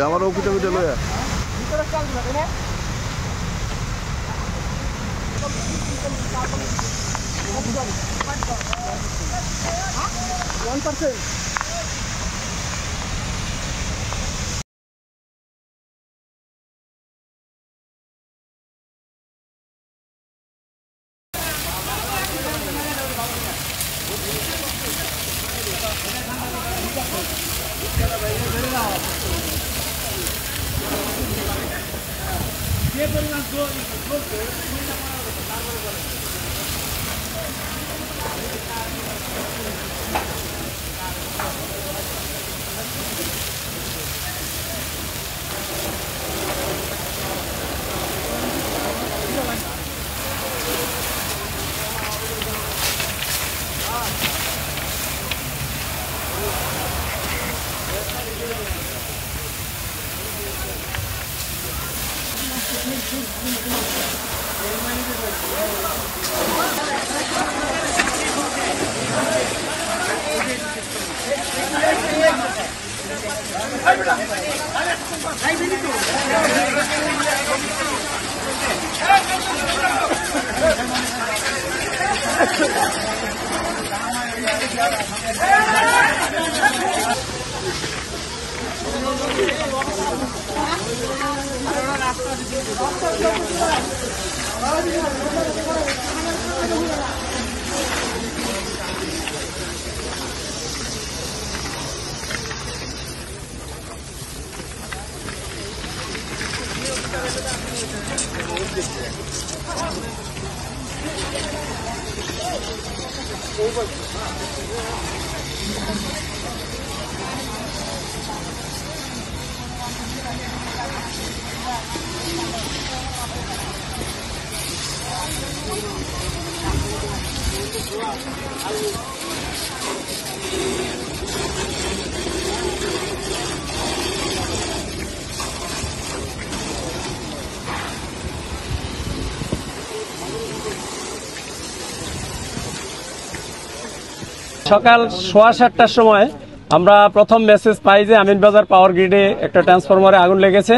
আমার অফিসে উঠে লয়া সকাল 7:15টার সময় আমরা প্রথম মেসেজ পাই যে আমিনবাজার পাওয়ার গ্রিডে একটা ট্রান্সফরমারে আগুন লেগেছে।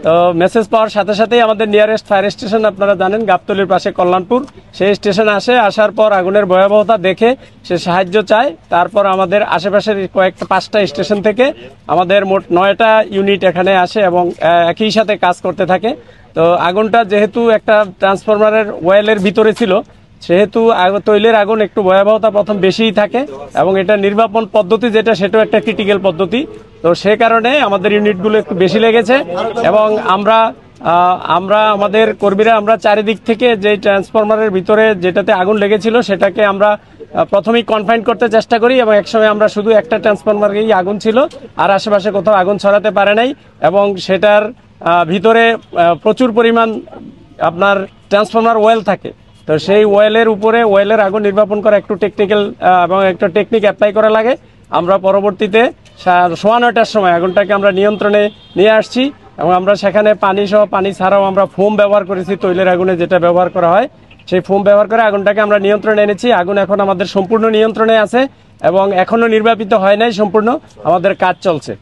তো মেসেজ পাওয়ার সাথে সাথেই আমাদের নিয়ারেস্ট ফায়ার স্টেশন আপনারা জানেন গাবতলীর পাশে কল্যাণপুর, সেই স্টেশনে আসার পর আগুনের ভয়াবহতা দেখে সে সাহায্য চায়। তারপর আমাদের আশেপাশের কয়েকটা 5টা স্টেশন থেকে আমাদের মোট 9টা ইউনিট এখানে আসে এবং একই সাথে কাজ করতে থাকে। তো আগুনটা যেহেতু একটা ট্রান্সফরমারের ওয়েলের ভিতরে ছিল সেহেতু তৈলের আগুন একটু ভয়াবহতা প্রথম বেশিই থাকে এবং এটা নির্বাপন পদ্ধতি যেটা সেটাও একটা ক্রিটিক্যাল পদ্ধতি। তো সে কারণে আমাদের ইউনিটগুলো একটু বেশি লেগেছে এবং আমরা আমাদের কর্মীরা আমরা চারিদিক থেকে যে ট্রান্সফরমারের ভিতরে যেটাতে আগুন লেগেছিল সেটাকে আমরা প্রথমেই কনফাইন করতে চেষ্টা করি এবং একসময় আমরা শুধু একটা ট্রান্সফরমারেই আগুন ছিল আর আশেপাশে কোথাও আগুন ছড়াতে পারে নাই এবং সেটার ভিতরে প্রচুর পরিমাণ আপনার ট্রান্সফরমার ওয়েল থাকে। তো সেই ওয়েলের উপরে ওয়েলের আগুন নির্বাপন করা একটু টেকনিক্যাল এবং একটা টেকনিক অ্যাপ্লাই করা লাগে। আমরা পরবর্তীতে 9:15টার সময় আগুনটাকে আমরা নিয়ন্ত্রণে নিয়ে আসছি এবং আমরা সেখানে পানি সহ পানি ছাড়াও আমরা ফোম ব্যবহার করেছি, তৈলের আগুনে যেটা ব্যবহার করা হয় সেই ফোম ব্যবহার করে আগুনটাকে আমরা নিয়ন্ত্রণে এনেছি। আগুন এখন আমাদের সম্পূর্ণ নিয়ন্ত্রণে আছে এবং এখনো নির্বাপিত হয় নাই, সম্পূর্ণ আমাদের কাজ চলছে।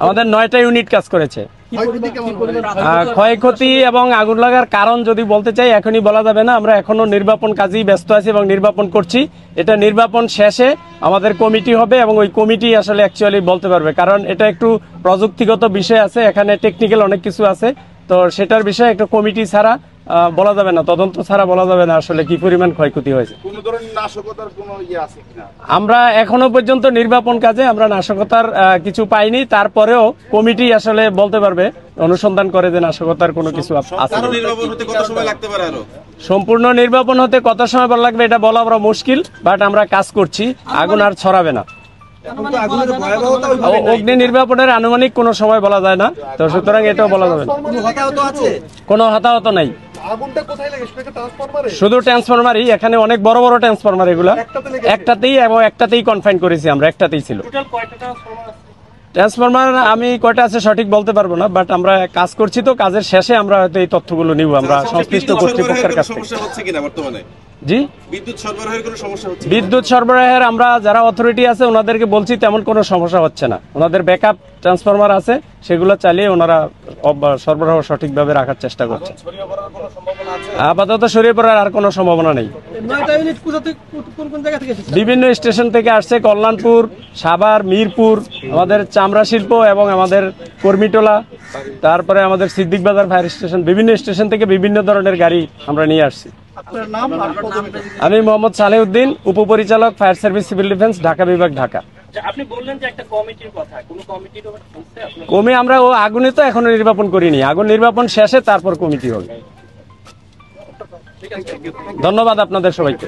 আমাদের 9টা ইউনিট কাজ করেছে। ক্ষয়ক্ষতি এবং আগুন লাগার কারণ যদি বলতে চাই এখনই বলা যাবে না, আমরা এখনো নির্বাপন কাজেই ব্যস্ত আছি এবং নির্বাপন করছি। এটা নির্বাপন শেষে আমাদের কমিটি হবে এবং ওই কমিটি আসলে অ্যাকচুয়ালি বলতে পারবে, কারণ এটা একটু প্রযুক্তিগত বিষয় আছে, এখানে টেকনিক্যাল অনেক কিছু আছে। তো সেটার বিষয়ে একটা কমিটি ছাড়া বলা যাবে না, তদন্ত ছাড়া বলা যাবে না আসলে কি পরিমাণ ক্ষয়ক্ষতি হয়েছে। আমরা এখনো পর্যন্ত নির্বাপন কাজে আমরা নাশকতার কিছু পাইনি, তারপরেও কমিটি আসলে বলতে পারবে, অনুসন্ধান করে যে নাশকতার কোনো কিছু আছে। সম্পূর্ণ নির্বাপন হতে কত সময় লাগবে এটা বলা আমরা মুশকিল, বাট আমরা কাজ করছি, আগুন আর ছড়াবে না। অগ্নি নির্বাপনের আনুমানিক কোনো সময় বলা যায় না, তো সুতরাং এটাও বলা যাবে না। কোনো হতাহত নাই, শুধু ট্রান্সফরমারই, এখানে অনেক বড় বড় ট্রান্সফরমার, এগুলা একটাতেই এবং একটাতেই কনফাইন করেছি আমরা, একটাতেই ছিল। ট্রান্সফরমার আমি কয়টা আছে সঠিক বলতে পারবো না, বাট আমরা কাজ করছি, তো কাজের শেষে আমরা হয়তো এই তথ্যগুলো নিব আমরা সংশ্লিষ্ট কর্তৃপক্ষের কাছ থেকে। সমস্যা হচ্ছে কিনা বর্তমানে? জি, বিদ্যুৎ সরবরাহের কোনো সমস্যা হচ্ছে? বিদ্যুৎ সরবরাহের আমরা যারা অথরিটি আছে ওনাদেরকে বলছি তেমন কোনো সমস্যা হচ্ছে না। ওনাদের ব্যাকআপ ট্রান্সফরমার আছে, সেগুলো চালিয়ে ওনারা সরবরাহ সঠিকভাবে রাখার চেষ্টা করছে। আপাতত ছড়িয়ে পড়ার আর কোনো সম্ভাবনা নেই। বিভিন্ন স্টেশন থেকে আসছে, কল্যাণপুর, সাভার, মিরপুর, আমাদের চামড়া শিল্প এবং আমাদের কর্মীটোলা, তারপরে আমাদের সিদ্দিক বাজার ফায়ার স্টেশন, বিভিন্ন স্টেশন থেকে বিভিন্ন ধরনের গাড়ি আমরা নিয়ে আসছি। আমি মোহাম্মদ সালেউদ্দিন, উপপরিচালক fire service civil defence, Dhaka বিভাগ, ঢাকা। আপনি বললেন যে একটা কমিটির কথা, কোন কমিটির কথা? কমি আমরা আগুনে তো এখনো নির্বাপন করিনি, আগুন নির্বাপন শেষে তারপর কমিটি হবে। ধন্যবাদ আপনাদের সবাইকে।